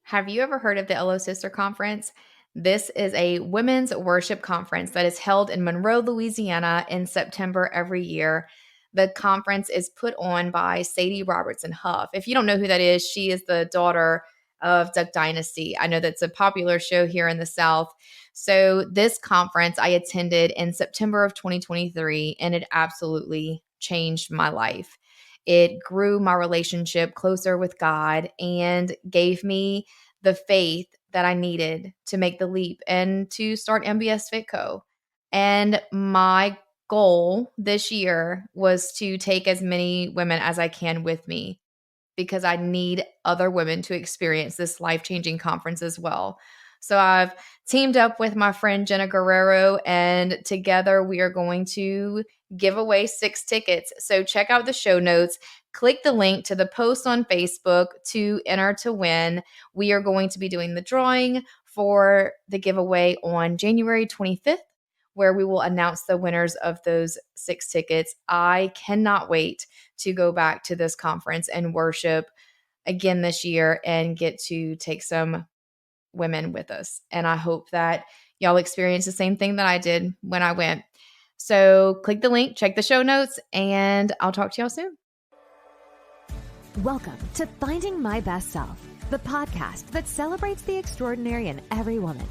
Have you ever heard of the LO Sister Conference? This is a women's worship conference that is held in Monroe, Louisiana in September every year. The conference is put on by Sadie Robertson Huff. If you don't know who that is, she is the daughter of Duck Dynasty. I know that's a popular show here in the South. So this conference I attended in September of 2023, and it absolutely changed my life. It grew my relationship closer with God and gave me the faith that I needed to make the leap and to start MBS Fit Co. And my goal this year was to take as many women as I can with me because I need other women to experience this life-changing conference as well. So I've teamed up with my friend Jenna Guerrero, and together we are going to give away 6 tickets. So check out the show notes. Click the link to the post on Facebook to enter to win. We are going to be doing the drawing for the giveaway on January 25th, where we will announce the winners of those 6 tickets. I cannot wait to go back to this conference and worship again this year and get to take some women with us. And I hope that y'all experience the same thing that I did when I went. So click the link, check the show notes, and I'll talk to y'all soon. Welcome to Finding My Best Self, the podcast that celebrates the extraordinary in every woman.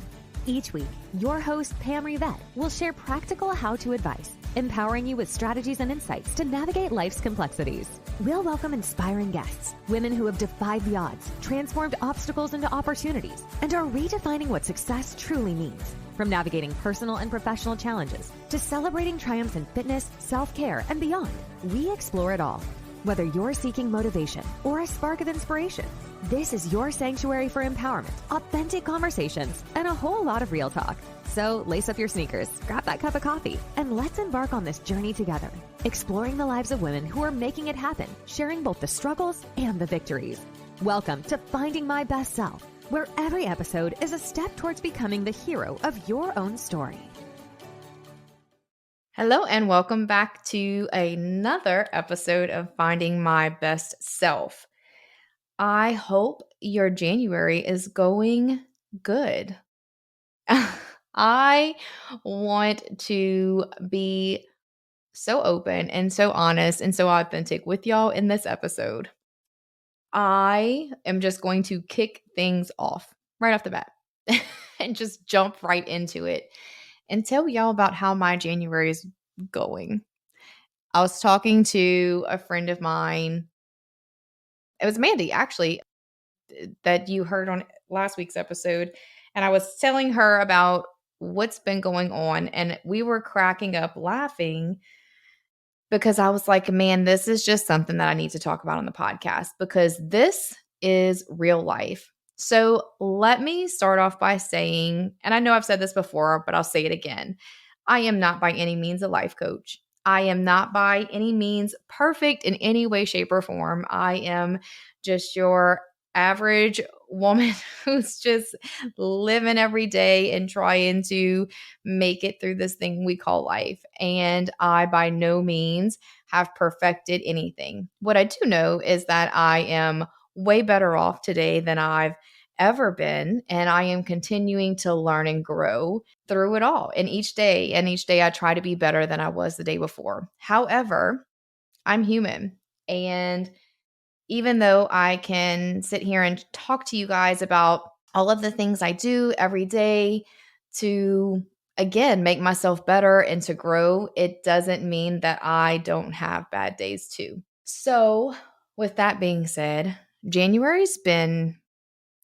Each week, your host, Pam Rivette, will share practical how-to advice, empowering you with strategies and insights to navigate life's complexities. We'll welcome inspiring guests, women who have defied the odds, transformed obstacles into opportunities, and are redefining what success truly means. From navigating personal and professional challenges to celebrating triumphs in fitness, self-care, and beyond, we explore it all. Whether you're seeking motivation or a spark of inspiration, this is your sanctuary for empowerment, authentic conversations, and a whole lot of real talk. So lace up your sneakers, grab that cup of coffee, and let's embark on this journey together, exploring the lives of women who are making it happen, sharing both the struggles and the victories. Welcome to Finding My Best Self, where every episode is a step towards becoming the hero of your own story. Hello, and welcome back to another episode of Finding My Best Self. I hope your January is going good. I want to be so open and so honest and so authentic with y'all in this episode. I am just going to kick things off right off the bat and just jump right into it and tell y'all about how my January is going. I was talking to a friend of mine. It was Mandy, actually, that you heard on last week's episode. And I was telling her about what's been going on. And we were cracking up laughing because I was like, man, this is just something that I need to talk about on the podcast because this is real life. So let me start off by saying, and I know I've said this before, but I'll say it again. I am not by any means a life coach. I am not by any means perfect in any way, shape, or form. I am just your average woman who's just living every day and trying to make it through this thing we call life. And I by no means have perfected anything. What I do know is that I am way better off today than I've ever been. And I am continuing to learn and grow through it all. And each day I try to be better than I was the day before. However, I'm human. And even though I can sit here and talk to you guys about all of the things I do every day to, again, make myself better and to grow, it doesn't mean that I don't have bad days too. So with that being said, January's been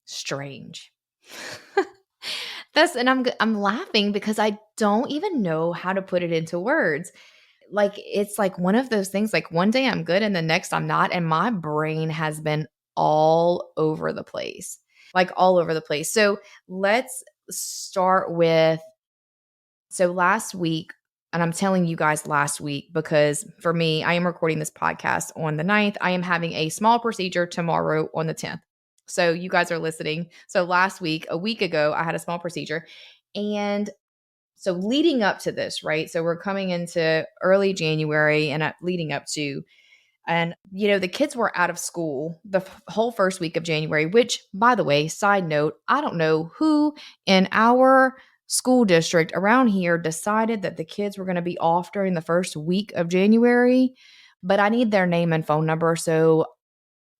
strange. I'm laughing because I don't even know how to put it into words. Like it's like one of those things, like one day I'm good and the next I'm not. And my brain has been all over the place, like all over the place. So let's start with, so last week, and I'm telling you guys last week because for me, I am recording this podcast on the 9th. I am having a small procedure tomorrow on the 10th. So you guys are listening. So last week, a week ago, I had a small procedure. And so leading up to this, right? So we're coming into early January and leading up to And, the kids were out of school the whole first week of January, which, by the way, side note, I don't know who in our school district around here decided that the kids were going to be off during the first week of January, but I need their name and phone number. So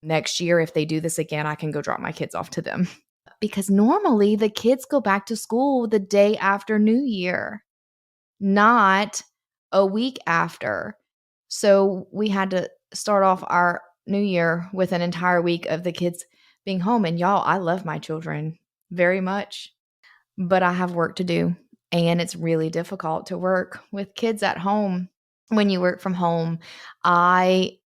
next year, if they do this again, I can go drop my kids off to them. Because normally the kids go back to school the day after New Year, not a week after. So we had to start off our new year with an entire week of the kids being home. And y'all, I love my children very much, but I have work to do. And it's really difficult to work with kids at home when you work from home. I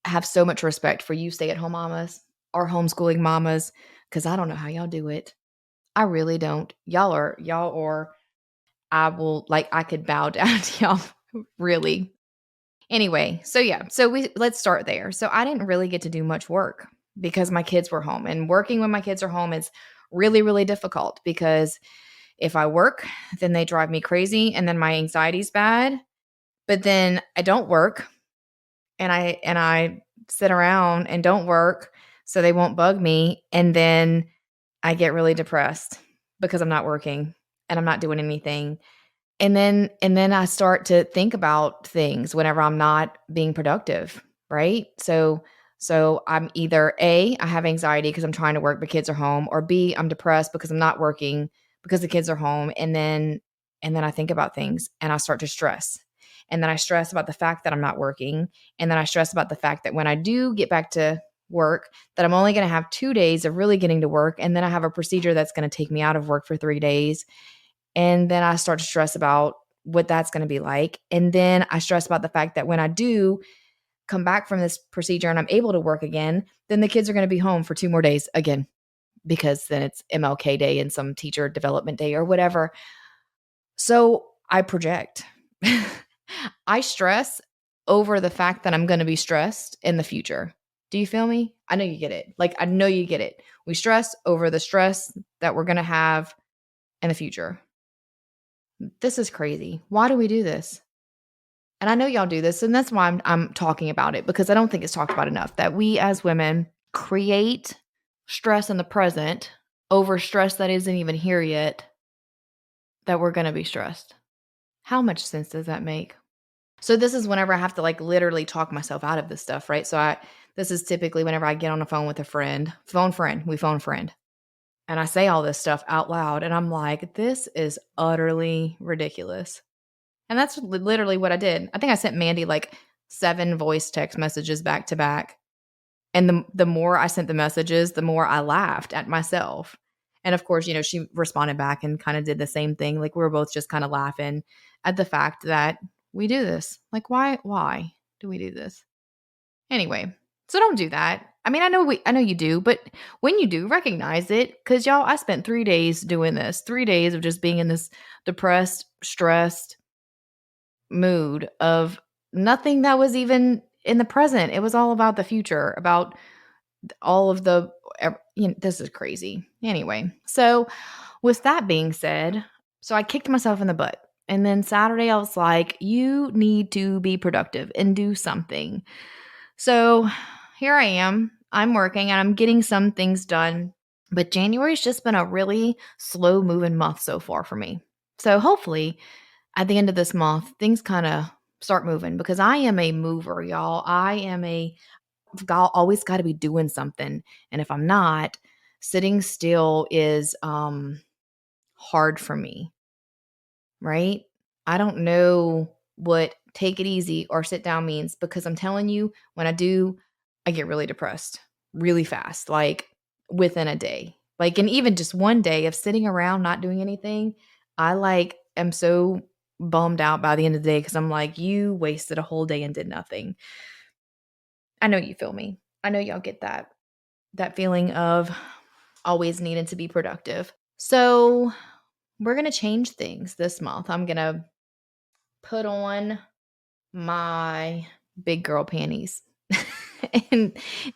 have so much respect for you stay-at-home mamas or homeschooling mamas, because I don't know how y'all do it. I really don't. Y'all or I could bow down to y'all, really. Anyway, so yeah, let's start there. So I didn't really get to do much work because my kids were home, and working when my kids are home is really, really difficult because if I work, then they drive me crazy and then my anxiety's bad. But then I don't work and I sit around and don't work so they won't bug me, and then I get really depressed because I'm not working and I'm not doing anything. And then I start to think about things whenever I'm not being productive, right? So I'm either A, I have anxiety because I'm trying to work but kids are home, or B, I'm depressed because I'm not working because the kids are home. And then I think about things and I start to stress. And then I stress about the fact that I'm not working. And then I stress about the fact that when I do get back to work, that I'm only going to have 2 days of really getting to work. And then I have a procedure that's going to take me out of work for 3 days. And then I start to stress about what that's going to be like. And then I stress about the fact that when I do come back from this procedure and I'm able to work again, then the kids are going to be home for 2 more days again, because then it's MLK Day and some teacher development day or whatever. So I project. I stress over the fact that I'm going to be stressed in the future. Do you feel me? I know you get it. I know you get it. We stress over the stress that we're going to have in the future. This is crazy. Why do we do this? And I know y'all do this, and that's why I'm talking about it, because I don't think it's talked about enough that we as women create stress in the present over stress that isn't even here yet, that we're going to be stressed. How much sense does that make? So this is whenever I have to literally talk myself out of this stuff, right? This is typically whenever I get on the phone with a friend, phone friend. And I say all this stuff out loud and I'm like, this is utterly ridiculous. And that's literally what I did. I think I sent Mandy 7 voice text messages back to back. And the more I sent the messages, the more I laughed at myself. And of course, she responded back and kind of did the same thing. We were both just kind of laughing at the fact that we do this. Why do we do this? Anyway, so don't do that. I mean, I know you do, but when you do, recognize it, because y'all, I spent 3 days doing this, 3 days of just being in this depressed, stressed mood of nothing that was even in the present. It was all about the future, about all of this is crazy. Anyway, so with that being said, so I kicked myself in the butt. And then Saturday, I was like, you need to be productive and do something. So here I am. I'm working and I'm getting some things done. But January's just been a really slow moving month so far for me. So hopefully at the end of this month, things kind of start moving, because I am a mover, y'all. I've always got to be doing something. And if I'm not, sitting still is hard for me, right? I don't know what take it easy or sit down means, because I'm telling you, when I do, I get really depressed really fast, within a day. And even just one day of sitting around not doing anything, I am so bummed out by the end of the day, because I'm like, you wasted a whole day and did nothing. I know you feel me. I know y'all get that feeling of always needing to be productive. So we're going to change things this month. I'm going to put on my big girl panties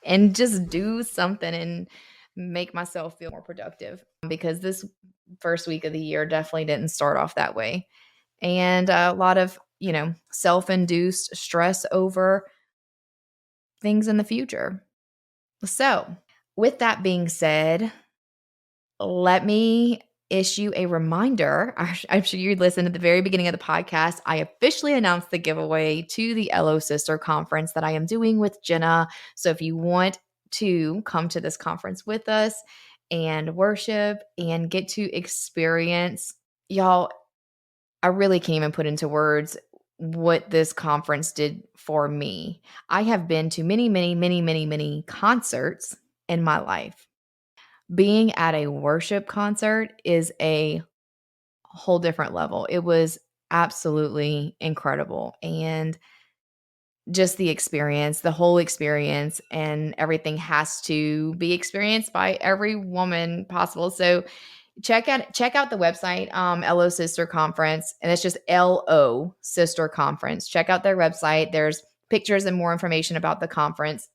and just do something and make myself feel more productive, because this first week of the year definitely didn't start off that way. And a lot of, self-induced stress over things in the future. So, with that being said, let me issue a reminder. I'm sure you listened at the very beginning of the podcast. I officially announced the giveaway to the LO Sister Conference that I am doing with Jenna. So if you want to come to this conference with us and worship and get to experience, y'all, I really can't even put into words what this conference did for me. I have been to many, many, many, many, many concerts in my life. Being at a worship concert is a whole different level. It was absolutely incredible. And just the experience, the whole experience, and everything has to be experienced by every woman possible. So check out the website, LO Sister Conference, and it's just LO Sister Conference. Check out their website. There's pictures and more information about the conference.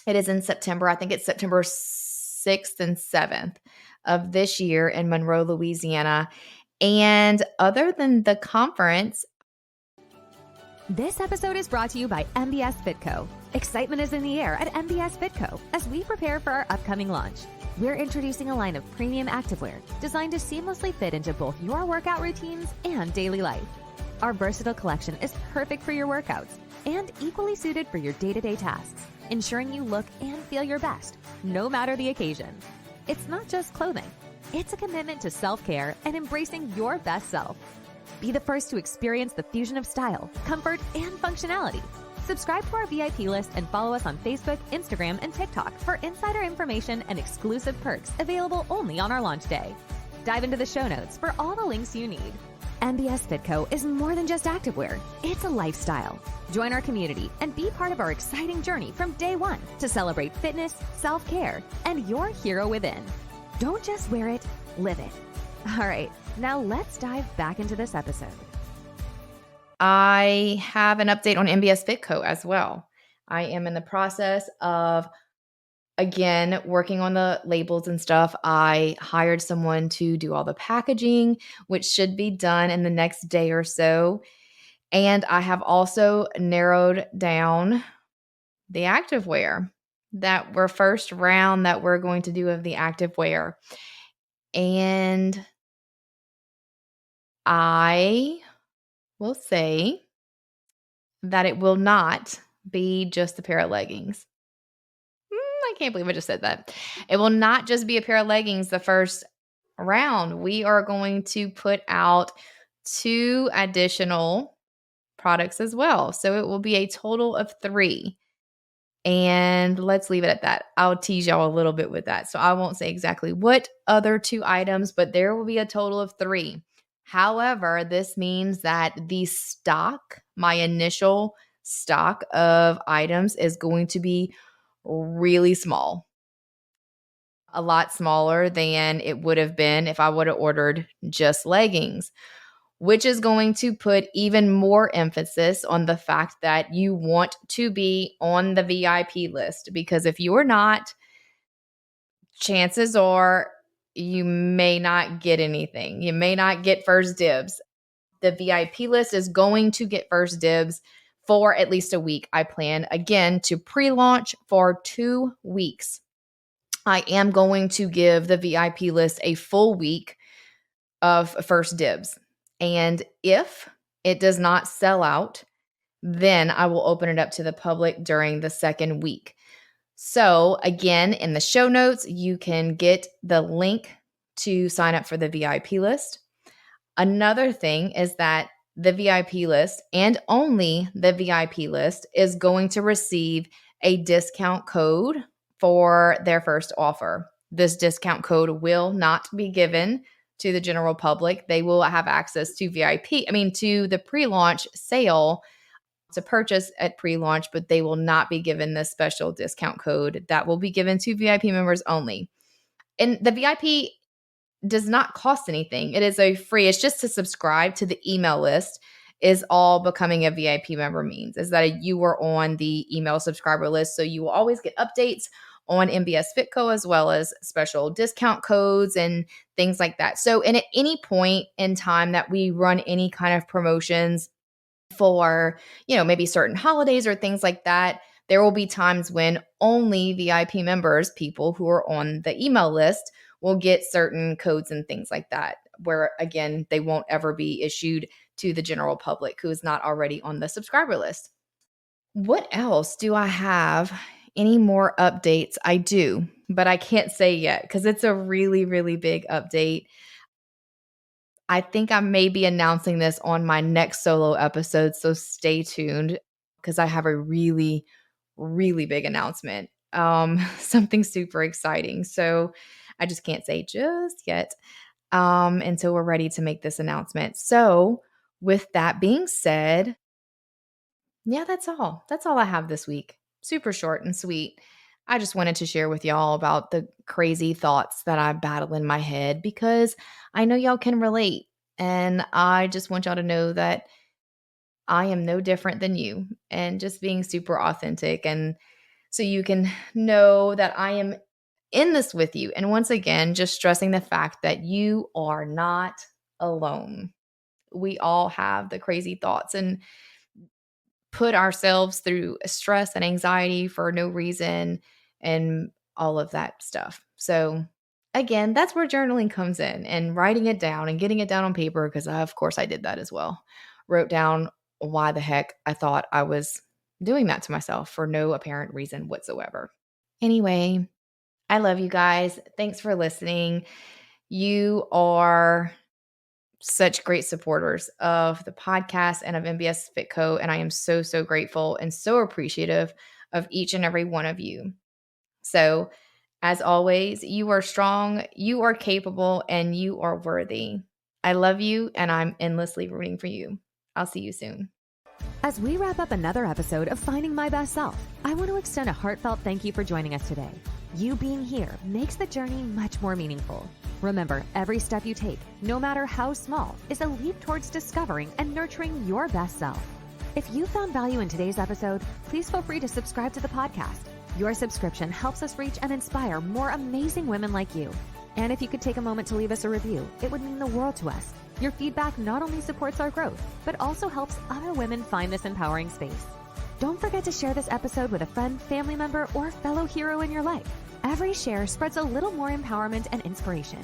It is in September. I think it's September 6th and 7th of this year in Monroe, Louisiana. And other than the conference, This episode is brought to you by MBS Fit Co. Excitement is in the air at MBS Fit Co. as we prepare for our upcoming launch. We're introducing a line of premium activewear designed to seamlessly fit into both your workout routines and daily life. Our versatile collection is perfect for your workouts and equally suited for your day-to-day tasks, ensuring you look and feel your best, no matter the occasion. It's not just clothing. It's a commitment to self-care and embracing your best self. Be the first to experience the fusion of style, comfort, and functionality. Subscribe to our VIP list and follow us on Facebook, Instagram, and TikTok for insider information and exclusive perks available only on our launch day. Dive into the show notes for all the links you need. MBS Fit Co. is more than just activewear. It's a lifestyle. Join our community and be part of our exciting journey from day one to celebrate fitness, self-care, and your hero within. Don't just wear it, live it. All right, now let's dive back into this episode. I have an update on MBS Fit Co as well. I am in the process of, again, working on the labels and stuff. I hired someone to do all the packaging, which should be done in the next day or so. And I have also narrowed down the activewear that we're first round that we're going to do of the activewear. And I will say that it will not be just a pair of leggings. I can't believe I just said that. It will not just be a pair of leggings the first round. We are going to put out 2 additional products as well. So it will be a total of 3. And let's leave it at that. I'll tease y'all a little bit with that. So I won't say exactly what other 2 items, but there will be a total of 3. However, this means that the stock, my initial stock of items, is going to be really small. A lot smaller than it would have been if I would have ordered just leggings, which is going to put even more emphasis on the fact that you want to be on the VIP list. Because if you're not, chances are you may not get anything. You may not get first dibs. The VIP list is going to get first dibs for at least a week. I plan, again, to pre-launch for 2 weeks. I am going to give the VIP list a full week of first dibs. And if it does not sell out, then I will open it up to the public during the second week. So again, in the show notes, you can get the link to sign up for the VIP list. Another thing is that the VIP list, and only the VIP list, is going to receive a discount code for their first offer. This discount code will not be given to the general public. They will have access to to the pre-launch sale to purchase at pre-launch, but they will not be given this special discount code. That will be given to VIP members only. And the VIP does not cost anything. It is it's just to subscribe to the email list is all becoming a VIP member means, is that you are on the email subscriber list. So you will always get updates on MBS Fit Co as well as special discount codes and things like that. So, and at any point in time that we run any kind of promotions for, maybe certain holidays or things like that, there will be times when only VIP members, people who are on the email list, will get certain codes and things like that, where again, they won't ever be issued to the general public who is not already on the subscriber list. What else do I have? Any more updates? I do, but I can't say yet because it's a really, really big update. I think I may be announcing this on my next solo episode, so stay tuned because I have a really, really big announcement. Something super exciting. So I just can't say just yet until we're ready to make this announcement. So with that being said, yeah, that's all. That's all I have this week. Super short and sweet. I just wanted to share with y'all about the crazy thoughts that I battle in my head because I know y'all can relate. And I just want y'all to know that I am no different than you and just being super authentic. And so you can know that I am in this with you. And once again, just stressing the fact that you are not alone. We all have the crazy thoughts and put ourselves through stress and anxiety for no reason and all of that stuff. So again, that's where journaling comes in and writing it down and getting it down on paper because of course I did that as well. Wrote down why the heck I thought I was doing that to myself for no apparent reason whatsoever. Anyway, I love you guys. Thanks for listening. You are such great supporters of the podcast and of MBS Fit Co. And I am so, so grateful and so appreciative of each and every one of you. So, as always, you are strong, you are capable, and you are worthy. I love you, and I'm endlessly rooting for you. I'll see you soon. As we wrap up another episode of Finding My Best Self, I want to extend a heartfelt thank you for joining us today. You being here makes the journey much more meaningful. Remember, every step you take, no matter how small, is a leap towards discovering and nurturing your best self. If you found value in today's episode, please feel free to subscribe to the podcast. Your subscription helps us reach and inspire more amazing women like you. And if you could take a moment to leave us a review, it would mean the world to us. Your feedback not only supports our growth, but also helps other women find this empowering space. Don't forget to share this episode with a friend, family member, or fellow hero in your life. Every share spreads a little more empowerment and inspiration.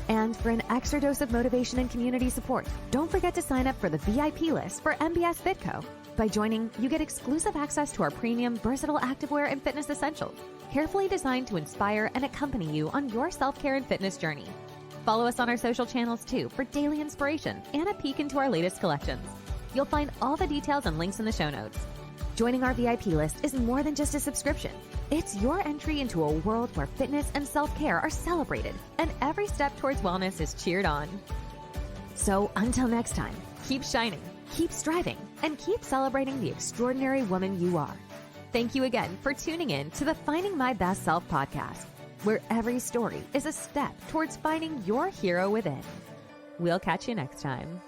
And for an extra dose of motivation and community support, don't forget to sign up for the VIP list for MBS Fit Co. By joining, you get exclusive access to our premium, versatile activewear and fitness essentials, carefully designed to inspire and accompany you on your self-care and fitness journey. Follow us on our social channels too for daily inspiration and a peek into our latest collections. You'll find all the details and links in the show notes. Joining our VIP list is more than just a subscription. It's your entry into a world where fitness and self-care are celebrated and every step towards wellness is cheered on. So until next time, keep shining, keep striving, and keep celebrating the extraordinary woman you are. Thank you again for tuning in to the Finding My Best Self podcast, where every story is a step towards finding your hero within. We'll catch you next time.